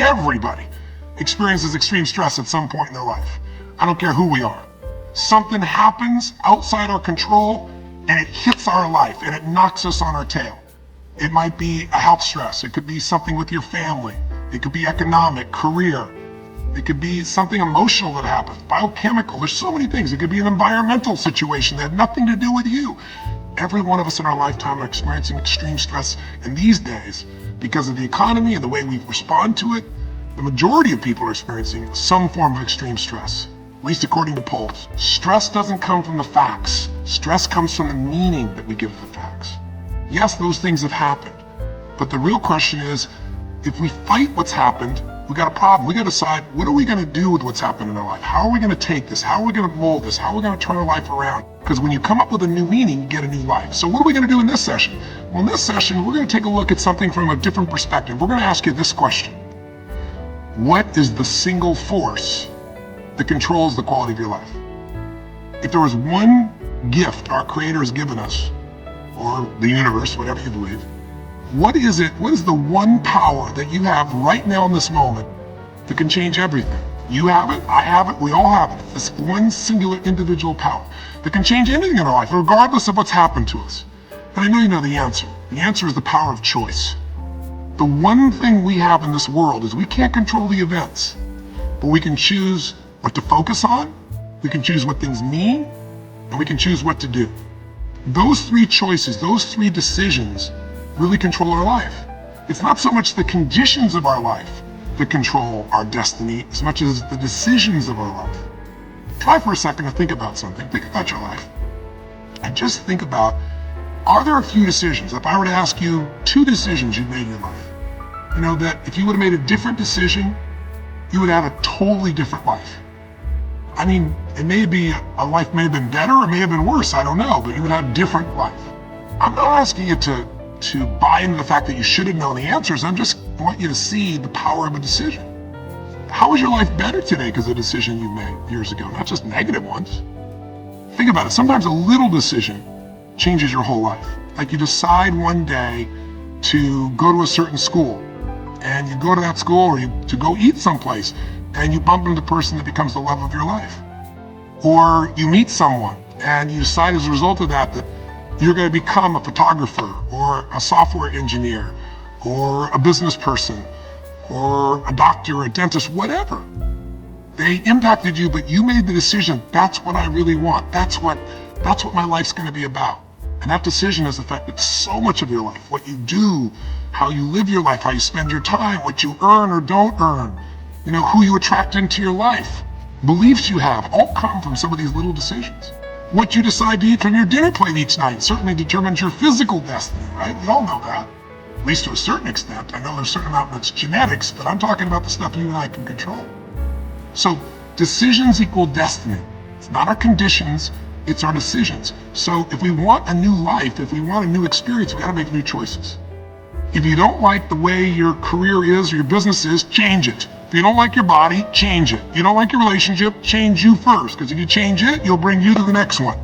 everybody experiences extreme stress at some point in their life. I don't care who we are. Something happens outside our control and it hits our life and it knocks us on our tail. It might be a health stress. It could be something with your family. It could be economic, career. It could be something emotional that happens, biochemical. There's so many things. It could be an environmental situation that had nothing to do with you. Every one of us in our lifetime are experiencing extreme stress. And these days, because of the economy and the way we respond to it, the majority of people are experiencing some form of extreme stress, at least according to polls. Stress doesn't come from the facts. Stress comes from the meaning that we give the facts. Yes, those things have happened. But the real question is, if we fight what's happened, we got a problem. We got to decide, what are we going to do with what's happened in our life? How are we going to take this? How are we going to mold this? How are we going to turn our life around? Because when you come up with a new meaning, you get a new life. So what are we going to do in this session? Well, in this session, we're going to take a look at something from a different perspective. We're going to ask you this question. What is the single force that controls the quality of your life? If there was one gift our Creator has given us, or the universe, whatever you believe, what is it? What is the one power that you have right now in this moment that can change everything? You have it, I have it, we all have it. This one singular individual power that can change anything in our life, regardless of what's happened to us. And I know you know the answer. The answer is the power of choice. The one thing we have in this world is we can't control the events, but we can choose what to focus on, we can choose what things mean, and we can choose what to do. Those three choices, those three decisions really control our life. It's not so much the conditions of our life that control our destiny as much as the decisions of our life. Try for a second to think about something. Think about your life. And just think about, are there a few decisions? If I were to ask you 2 decisions you've made in your life, you know that if you would have made a different decision, you would have a totally different life. I mean, it may be, a life may have been better or may have been worse, I don't know, but you would have a different life. I'm not asking you to buy into the fact that you should have known the answers. I just want you to see the power of a decision. How is your life better today because of a decision you made years ago, not just negative ones? Think about it. Sometimes a little decision changes your whole life. Like you decide one day to go to a certain school, and you go to that school, or to go eat someplace, and you bump into the person that becomes the love of your life. Or you meet someone, and you decide as a result of that you're going to become a photographer, or a software engineer, or a business person, or a doctor, or a dentist, whatever. They impacted you, but you made the decision, that's what I really want. That's what my life's going to be about. And that decision has affected so much of your life. What you do, how you live your life, how you spend your time, what you earn or don't earn, you know, who you attract into your life, beliefs you have, all come from some of these little decisions. What you decide to eat from your dinner plate each night certainly determines your physical destiny, right? We all know that, at least to a certain extent. I know there's a certain amount that's genetics, but I'm talking about the stuff you and I can control. So decisions equal destiny. It's not our conditions, it's our decisions. So if we want a new life, if we want a new experience, we gotta make new choices. If you don't like the way your career is or your business is, change it. If you don't like your body, change it. If you don't like your relationship, change you first, because if you change it, you'll bring you to the next one.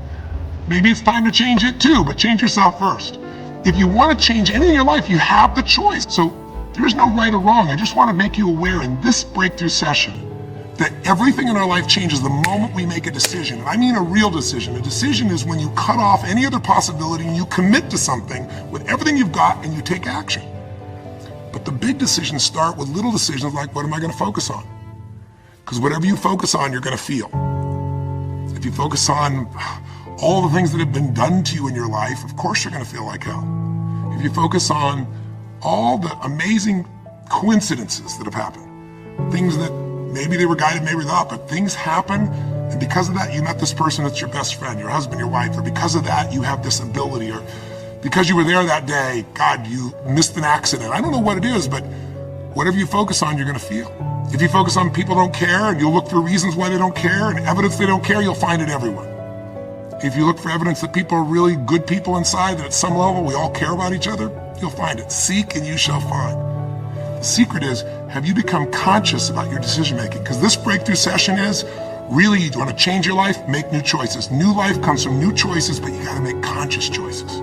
Maybe it's time to change it too, but change yourself first. If you want to change anything in your life, you have the choice. So there's no right or wrong. I just want to make you aware in this breakthrough session that everything in our life changes the moment we make a decision. And I mean a real decision. A decision is when you cut off any other possibility and you commit to something with everything you've got and you take action. But the big decisions start with little decisions like, what am I going to focus on? Because whatever you focus on, you're going to feel. If you focus on all the things that have been done to you in your life, of course you're going to feel like hell. If you focus on all the amazing coincidences that have happened, things that maybe they were guided, maybe not, but things happen, and because of that, you met this person that's your best friend, your husband, your wife, or because of that, you have this ability, or because you were there that day, God, you missed an accident. I don't know what it is, but whatever you focus on, you're going to feel. If you focus on people don't care, and you'll look for reasons why they don't care, and evidence they don't care, you'll find it everywhere. If you look for evidence that people are really good people inside, that at some level we all care about each other, you'll find it. Seek and you shall find. The secret is, have you become conscious about your decision making? Because this breakthrough session is, really, you want to change your life, make new choices. New life comes from new choices, but you got to make conscious choices.